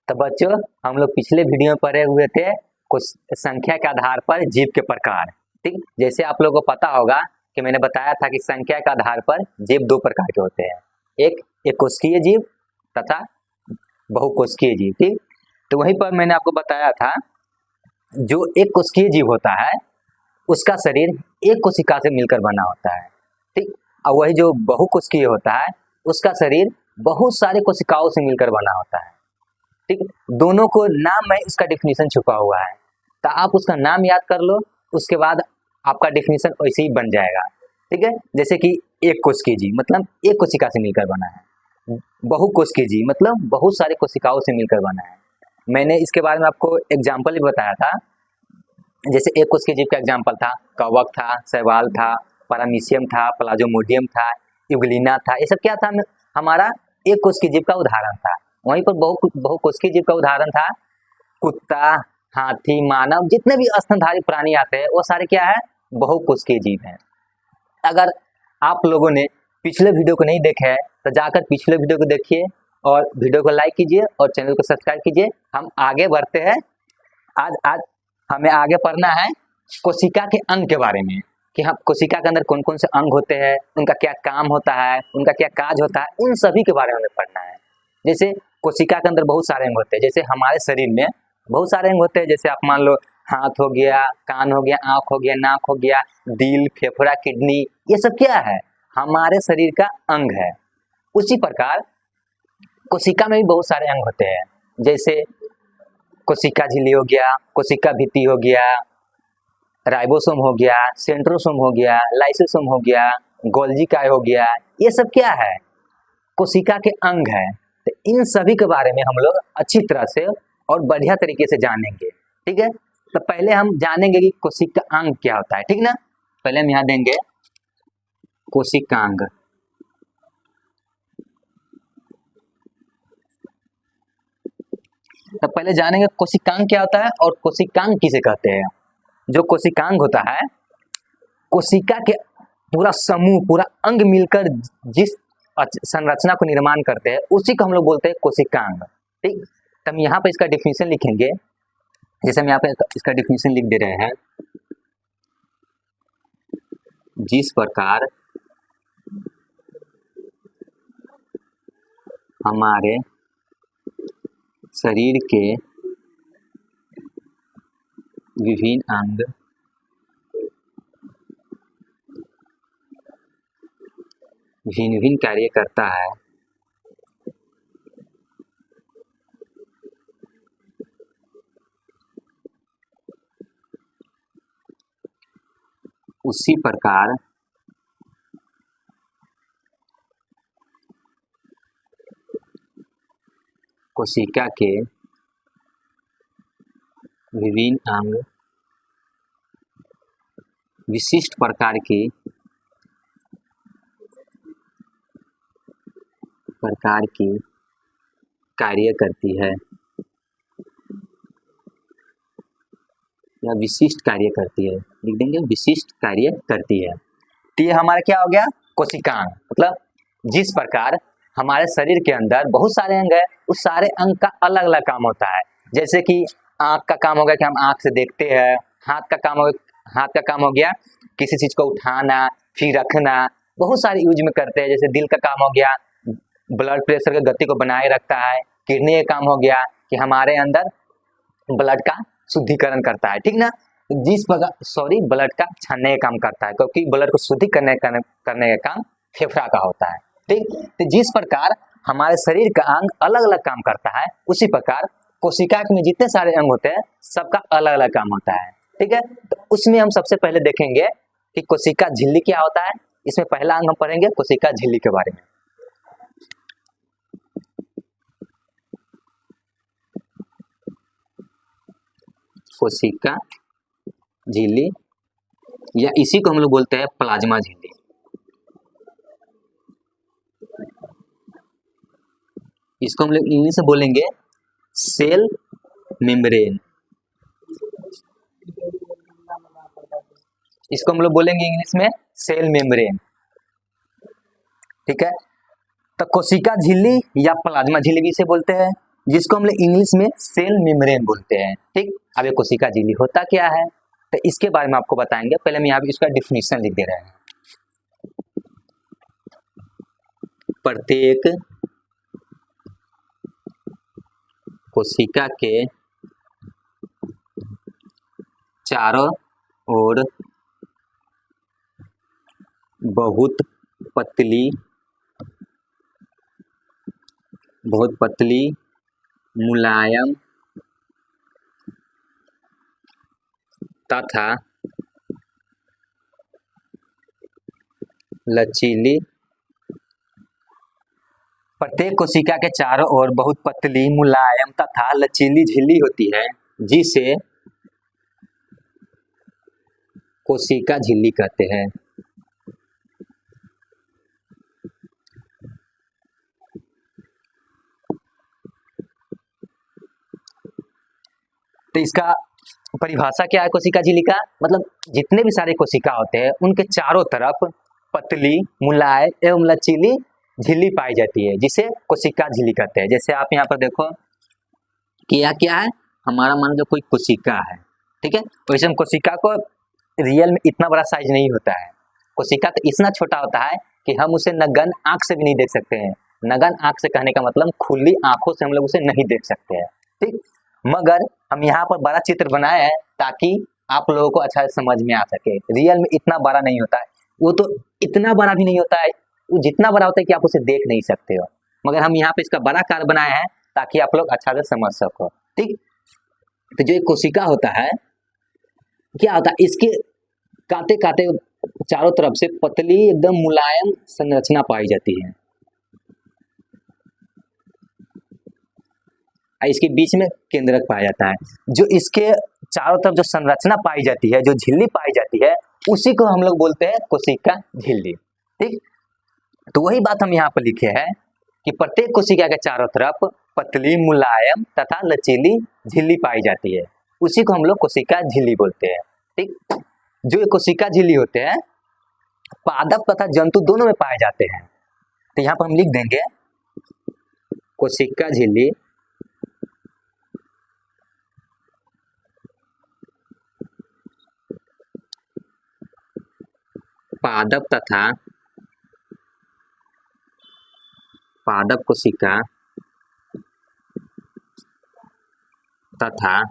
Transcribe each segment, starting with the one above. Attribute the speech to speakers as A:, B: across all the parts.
A: तो बच्चों, हम लोग पिछले वीडियो में पढ़े हुए थे कुछ संख्या के आधार पर जीव के प्रकार। ठीक, जैसे आप लोगों को पता होगा कि मैंने बताया था कि संख्या के आधार पर जीव दो प्रकार के होते हैं, एक कोशिकीय जीव तथा बहुकोशिकीय जीव। ठीक, तो वहीं पर मैंने आपको बताया था जो एक कोशिकीय जीव होता है उसका शरीर एक कोशिका से मिलकर बना होता है। ठीक, और वही जो बहुकोशिकीय होता है उसका शरीर बहुत सारे कोशिकाओं से मिलकर बना होता है। ठीक, दोनों को नाम में इसका डिफिनीशन छुपा हुआ है, तो आप उसका नाम याद कर लो, उसके बाद आपका डिफिनीशन वैसे ही बन जाएगा। ठीक है, जैसे कि एक कोशिकीय जीव मतलब एक कोशिका से मिलकर बना है, बहुकोशिकीय जीव मतलब बहुत सारे कोशिकाओं से मिलकर बना है। मैंने इसके बारे में आपको एग्जाम्पल भी बताया था, जैसे एक कोशिकीय जीव का एग्जाम्पल था कवक था, शैवाल था, पैरामीशियम था, प्लाज्मोडियम था, यूग्लिना था। ये सब क्या था? हमारा एक कोशिकीय जीव का उदाहरण था। वहीं पर बहुकोशिकीय जीव का उदाहरण था कुत्ता, हाथी, मानव, जितने भी स्तनधारी प्राणी आते हैं वो सारे क्या है? बहुकोशिकीय जीव हैं। अगर आप लोगों ने पिछले वीडियो को नहीं देखा है तो जाकर पिछले वीडियो को देखिए और वीडियो को लाइक कीजिए और चैनल को सब्सक्राइब कीजिए। हम आगे बढ़ते हैं। आज हमें आगे पढ़ना है कोशिका के अंग के बारे में, कि हम कोशिका के अंदर कौन कौन से अंग होते हैं, उनका क्या काम होता है, उनका क्या काज होता है, उन सभी के बारे में हमें पढ़ना है। जैसे कोशिका के अंदर बहुत सारे अंग होते हैं, जैसे हमारे शरीर में बहुत सारे अंग होते हैं। जैसे आप मान लो हाथ हो गया, कान हो गया, आँख हो गया, नाक हो गया, दिल, फेफड़ा, किडनी, ये सब क्या है? हमारे शरीर का अंग है। उसी प्रकार कोशिका में भी बहुत सारे अंग होते हैं, जैसे कोशिका झिल्ली हो गया, कोशिका भित्ति हो गया, राइबोसोम हो गया, सेंट्रोसोम हो गया, लाइसोसोम हो गया, गोल्गी काय हो गया। ये सब क्या है? कोशिका के अंग है। तो इन सभी के बारे में हम लोग अच्छी तरह से और बढ़िया तरीके से जानेंगे। ठीक है, तो पहले हम जानेंगे कि कोशिका अंग क्या होता है। ठीक ना, पहले हम यहाँ देंगे कोशिकांग। तो पहले जानेंगे कोशिकांग क्या होता है और कोशिकांग किसे कहते हैं। जो कोशिकांग होता है, कोशिका के पूरा समूह, पूरा अंग मिलकर जिस संरचना को निर्माण करते हैं उसी को हम लोग बोलते हैं कोशिकांग। ठीक, तो हम यहाँ पे इसका डिफिनीशन लिखेंगे। जैसे हम यहाँ पे इसका डिफिनीशन लिख दे रहे हैं, जिस प्रकार हमारे शरीर के विभिन्न अंग भिन्न भिन्न कार्य करता है, उसी प्रकार कोशिका के विभिन्न अंग विशिष्ट प्रकार की कार्य करती है या विशिष्ट कार्य करती है। लिख देंगे विशिष्ट कार्य करती है। तो ये हमारा क्या हो गया? कोशिकांग। मतलब जिस प्रकार हमारे शरीर के अंदर बहुत सारे अंग है, उस सारे अंग का अलग अलग काम होता है। जैसे कि आँख का काम हो गया कि हम आँख से देखते हैं, हाथ का काम हो गया किसी चीज को उठाना फिर रखना, बहुत सारे यूज में करते हैं। जैसे दिल का काम हो गया ब्लड प्रेशर की गति को बनाए रखता है, किडनी का काम हो गया कि हमारे अंदर ब्लड का शुद्धिकरण करता है। ठीक ना, जिस प्रकार ब्लड का छानने का काम करता है, क्योंकि ब्लड को शुद्धि करने का काम फेफड़ा का होता है। ठीक, तो जिस प्रकार हमारे शरीर का अंग अलग अलग काम करता है, उसी प्रकार कोशिका में जितने सारे अंग होते हैं सबका अलग अलग काम होता है। ठीक है, तो उसमें हम सबसे पहले देखेंगे कि कोशिका झिल्ली क्या होता है। इसमें पहला अंग हम पढ़ेंगे कोशिका झिल्ली के बारे में। कोशिका झिल्ली या इसी को हम लोग बोलते हैं प्लाज्मा झिल्ली। इसको हम लोग इंग्लिश में बोलेंगे सेल मेम्ब्रेन। इसको हम लोग बोलेंगे इंग्लिश में सेल मेम्ब्रेन। ठीक है, तो कोशिका झिल्ली या प्लाज्मा झिल्ली भी इसे बोलते हैं। जिसको हम लोग इंग्लिश में सेल मेम्ब्रेन बोलते हैं। ठीक, अब ये कोशिका झिल्ली होता क्या है तो इसके बारे में आपको बताएंगे। पहले हम यहाँ पे इसका डिफिनीशन लिख दे रहे हैं। प्रत्येक कोशिका के चारों ओर बहुत पतली मुलायम तथा लचीली, प्रत्येक कोशिका के चारों ओर बहुत पतली मुलायम तथा लचीली झिल्ली होती है जिसे कोशिका झिल्ली कहते हैं। तो इसका परिभाषा क्या है कोशिका झिल्ली का? मतलब जितने भी सारे कोशिका होते हैं उनके चारों तरफ पतली मुलायम एवं लचीली झिल्ली पाई जाती है जिसे कोशिका झिल्ली कहते हैं। जैसे आप यहाँ पर देखो कि यह क्या है, हमारा मान लो कोई कोशिका है, ठीक है। वैसे हम कोशिका को रियल में इतना बड़ा साइज नहीं होता है, कोशिका तो इतना छोटा होता है कि हम उसे नगन आंख से भी नहीं देख सकते हैं। नगन आंख से कहने का मतलब खुली आंखों से हम लोग उसे नहीं देख सकते हैं, ठीक। मगर हम यहाँ पर बड़ा चित्र बनाए हैं ताकि आप लोगों को अच्छा समझ में आ सके। रियल में इतना बड़ा नहीं होता है, वो तो इतना बड़ा भी नहीं होता है, वो जितना बड़ा होता है कि आप उसे देख नहीं सकते हो। मगर हम यहाँ पे इसका बड़ा कार बनाए हैं ताकि आप लोग अच्छा से समझ सको, ठीक। तो जो एक कोशिका होता है क्या होता है, इसके कांटे कांटे चारों तरफ से पतली एकदम मुलायम संरचना पाई जाती है। इसके बीच में केंद्रक पाया जाता है। जो इसके चारों तरफ जो संरचना पाई जाती है, जो झिल्ली पाई जाती है, उसी को हम लोग बोलते हैं कोशिका झिल्ली, ठीक। तो वही बात हम यहाँ पर लिखे हैं कि प्रत्येक कोशिका के चारों तरफ पतली मुलायम तथा लचीली झिल्ली पाई जाती है, उसी को हम लोग कोशिका झिल्ली बोलते हैं, ठीक। जो ये कोशिका झिल्ली होते हैं पादप तथा जंतु दोनों में पाए जाते हैं। तो यहाँ पर हम लिख देंगे कोशिका झिल्ली पादप तथा पादप कोशिका तथा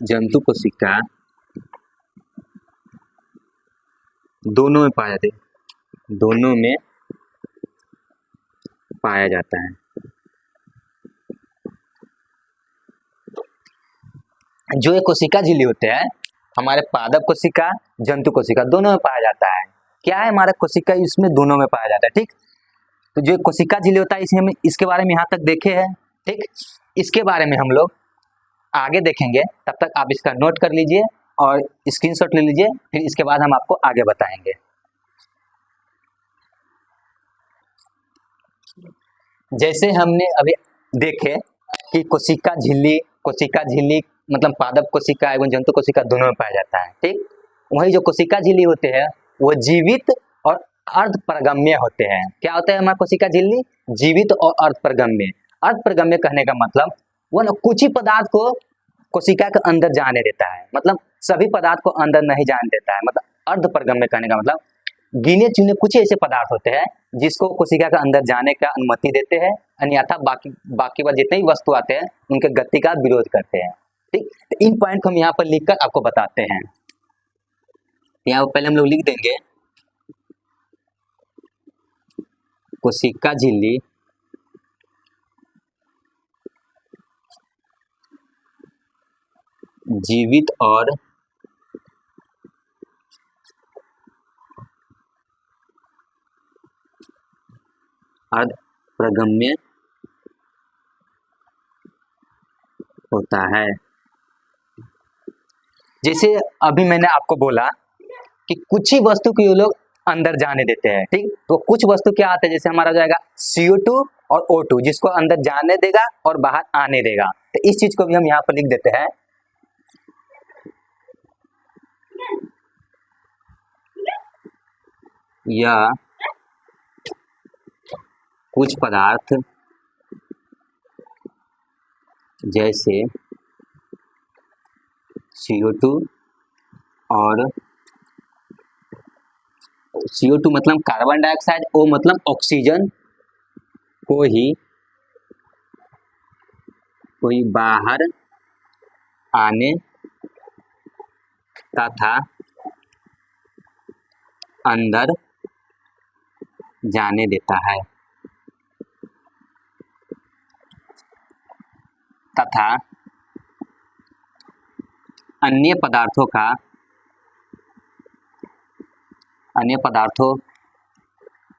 A: जंतु कोशिका दोनों में पाया जाता है, दोनों में पाया जाता है। जो ये कोशिका झिल्ली होते हैं हमारे पादप कोशिका जंतु कोशिका दोनों में पाया जाता है। क्या है हमारा कोशिका, इसमें दोनों में पाया जाता है, ठीक। तो जो कोशिका झिल्ली होता है इसे हम इसके बारे में यहाँ तक देखे हैं, ठीक। इसके बारे में हम लोग आगे देखेंगे, तब तक आप इसका नोट कर लीजिए और स्क्रीनशॉट ले लीजिए, फिर इसके बाद हम आपको आगे बताएंगे। जैसे हमने अभी देखे कि कोशिका झिल्ली मतलब पादप कोशिका एवं जंतु कोशिका दोनों में पाया जाता है, ठीक। वही जो कोशिका झिल्ली होते हैं वो जीवित और अर्ध परगम्य होते हैं। क्या होता है हमारा कोशिका झिल्ली? जीवित और अर्ध परगम्य। अर्ध परगम्य कहने का मतलब वो ना कुछ ही पदार्थ को कोशिका के अंदर जाने देता है, मतलब सभी पदार्थ को अंदर नहीं जाने देता है। मतलब अर्ध परगम्य कहने का मतलब गिने चुने कुछ ऐसे पदार्थ होते हैं जिसको कोशिका के अंदर जाने का अनुमति देते हैं, अन्यथा बाकी बार जितने भी वस्तु आते हैं उनके गति का विरोध करते हैं, ठीक। तो इन पॉइंट को हम यहाँ पर लिखकर आपको बताते हैं। यहाँ पहले हम लोग लिख देंगे कोशिका झिल्ली जीवित और अर्ध परगम्य होता है। जैसे अभी मैंने आपको बोला कि कुछ ही वस्तु को ये लोग अंदर जाने देते हैं, ठीक। तो कुछ वस्तु क्या आते हैं, जैसे हमारा जाएगा CO2 और O2 जिसको अंदर जाने देगा और बाहर आने देगा। तो इस चीज को भी हम यहाँ पर लिख देते हैं या कुछ पदार्थ जैसे CO2 और CO2 मतलब कार्बन डाइऑक्साइड, O मतलब ऑक्सीजन को ही कोई बाहर आने तथा अंदर जाने देता है तथा अन्य पदार्थों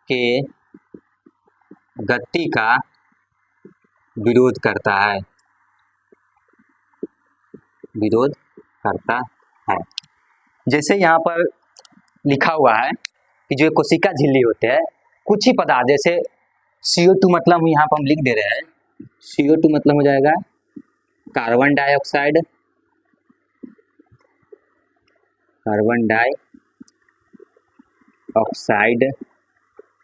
A: के गति का विरोध करता है जैसे यहाँ पर लिखा हुआ है कि जो कोशिका झिल्ली होते हैं, कुछ ही पदार्थ जैसे CO2 मतलब यहाँ पर हम लिख दे रहे हैं, CO2 मतलब हो जाएगा कार्बन डाइऑक्साइड,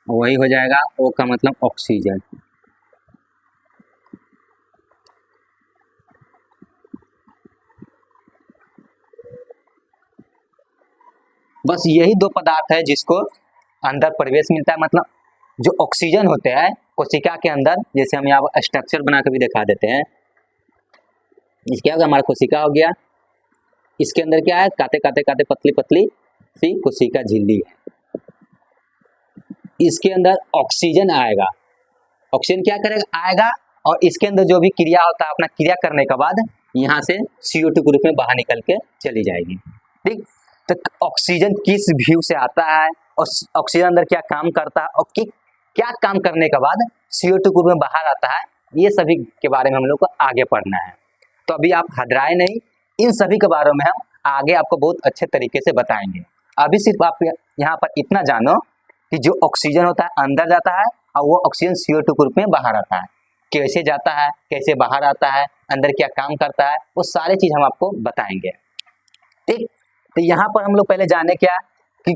A: वही हो जाएगा O का मतलब ऑक्सीजन। बस यही दो पदार्थ है जिसको अंदर प्रवेश मिलता है, मतलब जो ऑक्सीजन होते हैं कोशिका के अंदर, जैसे हम यहाँ पर स्ट्रक्चर बना कर भी दिखा देते हैं। इसके क्या होगा, हमारा कोशिका हो गया, इसके अंदर क्या है, काते पतली पतली सी कोशिका झिल्ली है। इसके अंदर ऑक्सीजन आएगा, ऑक्सीजन क्या करेगा, आएगा, और इसके अंदर जो भी क्रिया होता है अपना क्रिया करने के बाद यहाँ से CO2 के रूप में बाहर निकल के चली जाएगी। ठीक, तो ऑक्सीजन किस व्यू से आता है और ऑक्सीजन अंदर क्या काम करता है और क्या काम करने के बाद CO2 के रूप में बाहर आता है, ये सभी के बारे में हम लोग को आगे पढ़ना है। तो अभी आप घबराए नहीं, इन सभी के बारे में हम आगे आपको बहुत अच्छे तरीके से बताएंगे। अभी सिर्फ आप यहाँ पर इतना जानो कि जो ऑक्सीजन होता है अंदर जाता है और वो ऑक्सीजन CO2 के रूप में बाहर आता है, कैसे जाता है, कैसे बाहर आता है, अंदर क्या काम करता है, वो सारी चीज हम आपको बताएंगे। ठीक, तो यहाँ पर हम लोग पहले जाने क्या कि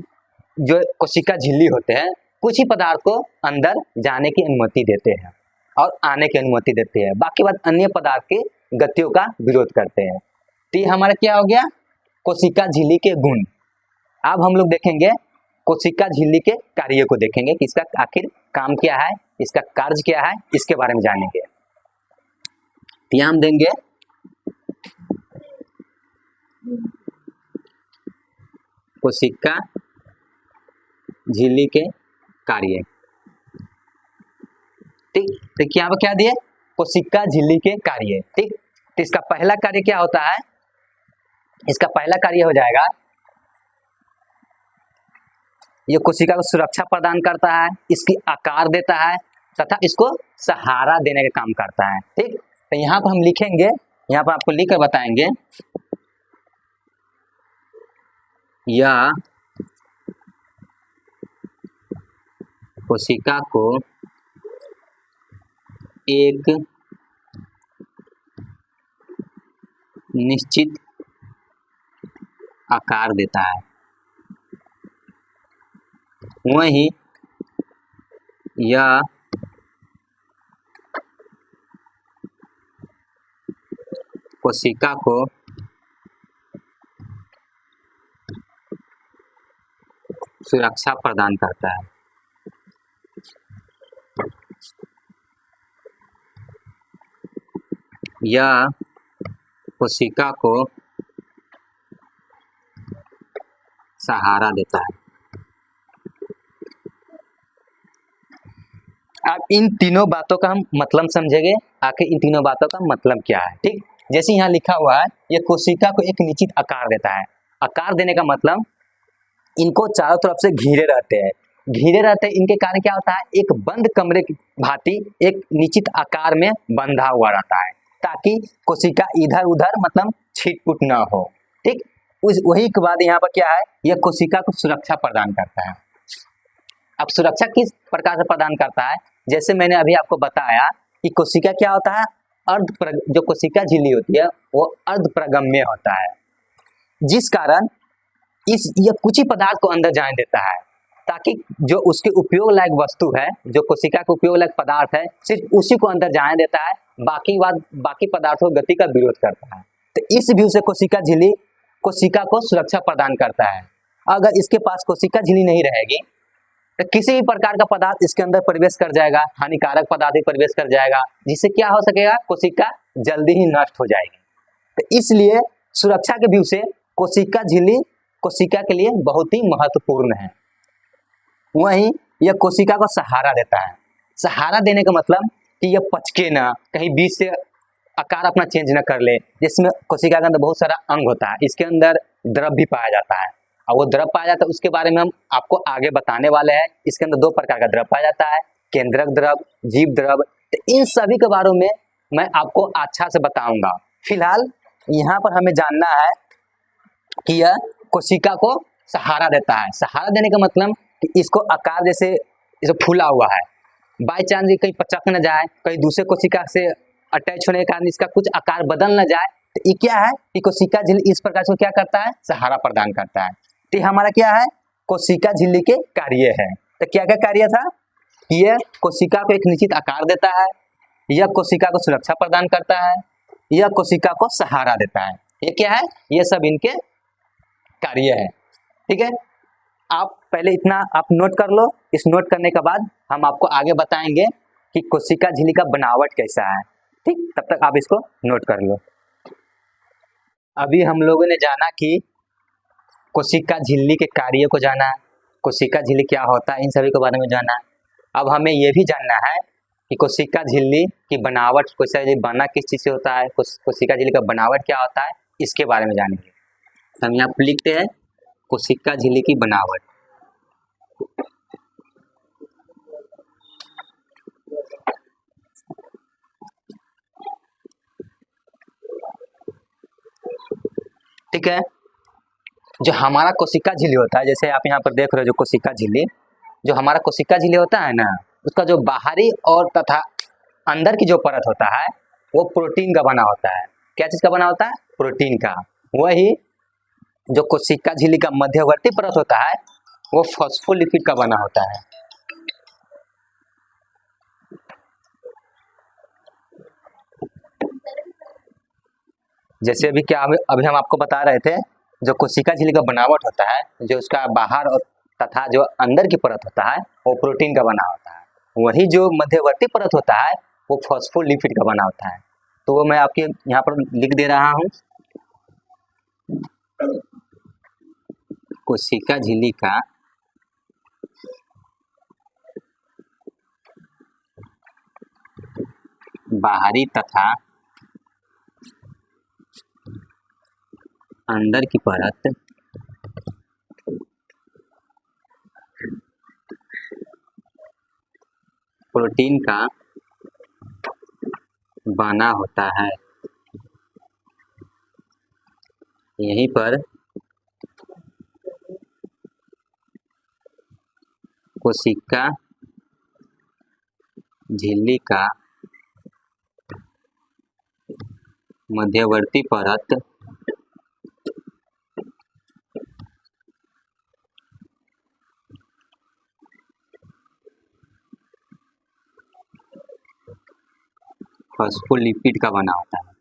A: जो कोशिका झिल्ली होते हैं कुछ ही पदार्थ को अंदर जाने की अनुमति देते हैं और आने की अनुमति देते हैं, बाकी बात अन्य पदार्थ के गतियों का विरोध करते हैं। तो ये हमारा क्या हो गया, कोशिका झिल्ली के गुण। अब हम लोग देखेंगे कोशिका झिल्ली के कार्य को, देखेंगे कि इसका आखिर काम क्या है, इसका कार्य क्या है, इसके बारे में जानेंगे। तो यहाँ हम देंगे कोशिका झिल्ली के कार्य। ठीक, तो यहाँ पर क्या दिए, कोशिका झिल्ली के कार्य। ठीक, तो इसका पहला कार्य क्या होता है, इसका पहला कार्य हो जाएगा, ये कोशिका को सुरक्षा प्रदान करता है, इसकी आकार देता है तथा इसको सहारा देने का काम करता है। ठीक, तो यहाँ पर हम लिखेंगे, यहाँ पर आपको लिख कर बताएंगे, यह कोशिका को एक निश्चित आकार देता है, वहीं यह कोशिका को सुरक्षा प्रदान करता है। यह कोशिका को सहारा देता है। अब इन तीनों बातों का हम मतलब समझेंगे, आखिर इन तीनों बातों का मतलब क्या है। ठीक, जैसे यहाँ लिखा हुआ है, यह कोशिका को एक निश्चित आकार देता है। आकार देने का मतलब इनको चारों तरफ से घिरे रहते हैं, इनके कारण क्या होता है, एक बंद कमरे की भांति एक निश्चित आकार में बंधा हुआ रहता है, ताकि कोशिका इधर उधर मतलब छिटपुट ना हो। ठीक, वही के बाद यहाँ पर क्या है, यह कोशिका को सुरक्षा प्रदान करता है। अब सुरक्षा किस प्रकार से प्रदान करता है, जैसे मैंने अभी आपको बताया कि कोशिका क्या होता है, जो कोशिका झिल्ली होती है वो अर्धप्रगम्य होता है, जिस कारण ये कुछ ही पदार्थ को अंदर जाने देता है। ताकि जो उसके उपयोग लायक वस्तु है, जो कोशिका के उपयोग लायक पदार्थ है, सिर्फ उसी को अंदर जाने देता है, बाकी पदार्थों की गति का विरोध करता है। तो इस व्यू से कोशिका झिल्ली कोशिका को सुरक्षा प्रदान करता है। अगर इसके पास कोशिका झिल्ली नहीं रहेगी तो किसी भी प्रकार का पदार्थ इसके अंदर प्रवेश कर जाएगा, हानिकारक पदार्थ ही प्रवेश कर जाएगा, जिससे क्या हो सकेगा, कोशिका जल्दी ही नष्ट हो जाएगी। तो इसलिए सुरक्षा के व्यू से कोशिका झिल्ली कोशिका के लिए बहुत ही महत्वपूर्ण है। वहीं यह कोशिका को सहारा देता है। सहारा देने का मतलब कि यह पचके ना, कहीं बीच से आकार अपना चेंज ना कर ले। जिसमें कोशिका के अंदर बहुत सारा अंग होता है, इसके अंदर द्रव भी पाया जाता है, और वो द्रव पाया जाता है उसके बारे में हम आपको आगे बताने वाले हैं। इसके अंदर 2 प्रकार का द्रव पाया जाता है, केंद्रक द्रव, जीव द्रव। तो इन सभी के बारे में मैं आपको अच्छा से बताऊंगा। फिलहाल यहाँ पर हमें जानना है कि यह कोशिका को सहारा देता है। सहारा देने का मतलब कि इसको आकार जैसे फूला हुआ है, बाई चांस कहीं पचक न जाए, कहीं दूसरे कोशिका से अटैच होने के कारण इसका कुछ आकार बदल न जाए, तो ये क्या है कि कोशिका झिल्ली इस प्रकार से क्या करता है, सहारा प्रदान करता है। तो हमारा क्या है, कोशिका झिल्ली के कार्य है। तो क्या क्या कार्य था, यह कोशिका को एक निश्चित आकार देता है, यह कोशिका को सुरक्षा प्रदान करता है, यह कोशिका को सहारा देता है। ये क्या है, ये सब इनके कार्य है। ठीक है, आप पहले इतना आप नोट कर लो। इस नोट करने के बाद हम आपको आगे बताएंगे कि कोशिका झिल्ली का बनावट कैसा है। ठीक, तब तक आप इसको नोट कर लो। अभी हम लोगों ने जाना कि कोशिका झिल्ली के कार्य को जाना, कोशिका झिल्ली क्या होता है, इन सभी के बारे में जाना। अब हमें यह भी जानना है कि कोशिका झिल्ली की बनावट, कोशिका झिल्ली बना किस चीज से होता है, कोशिका झिल्ली का बनावट क्या होता है, इसके बारे में जानेंगे। हम यहाँ पर लिखते हैं कोशिका झिल्ली की बनावट। ठीक है, जो हमारा कोशिका झिल्ली होता है, जैसे आप यहाँ पर देख रहे हो, जो कोशिका झिल्ली, जो हमारा कोशिका झिल्ली होता है ना, उसका जो बाहरी और तथा अंदर की जो परत होता है वो प्रोटीन का बना होता है। क्या चीज का बना होता है, प्रोटीन का। वही जो कोशिका झिल्ली का मध्यवर्ती परत होता है वो फॉस्फोलिपिड का बना होता है। जैसे अभी हम आपको बता रहे थे, जो कोशिका झिल्ली का बनावट होता है, जो उसका बाहर और तथा जो अंदर की परत होता है वो प्रोटीन का बना होता है। वही जो मध्यवर्ती परत होता है वो फॉस्फोलिपिड का बना होता है। तो वो मैं आपके यहाँ पर लिख दे रहा हूँ। कोशिका झिल्ली का बाहरी तथा अंदर की परत प्रोटीन का बना होता है। यहीं पर कोशिका झिल्ली का मध्यवर्ती परत फॉस्फोलिपिड का बना होता है।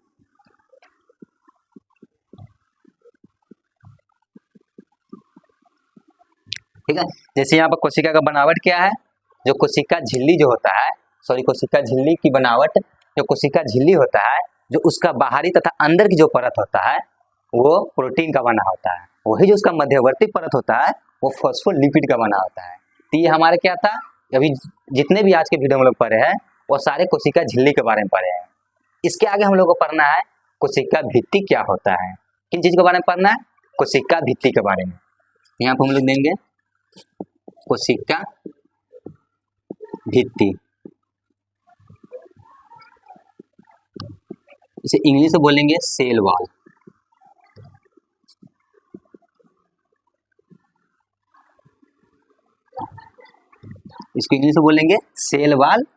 A: ठीक है, जैसे यहाँ पर कोशिका का बनावट क्या है, जो कोशिका झिल्ली जो होता है, कोशिका झिल्ली की बनावट, जो कोशिका झिल्ली होता है, जो उसका बाहरी तथा अंदर की जो परत होता है वो प्रोटीन का बना होता है। वही जो उसका मध्यवर्ती परत होता है वो फॉस्फोलिपिड का बना होता है। तो ये हमारे क्या था, अभी जितने भी आज के वीडियो में लोग पढ़े हैं वो सारे कोशिका झिल्ली के बारे में पढ़े हैं। इसके आगे हम लोग को पढ़ना है कोशिका भित्ति क्या होता है। किन चीज के बारे में पढ़ना है, कोशिका भित्ति के बारे में। यहाँ पर हम लोग देंगे कोशिका भित्ति, इसे इंग्लिश में बोलेंगे सेल वॉल। इसको इंग्लिश में बोलेंगे सेल वॉल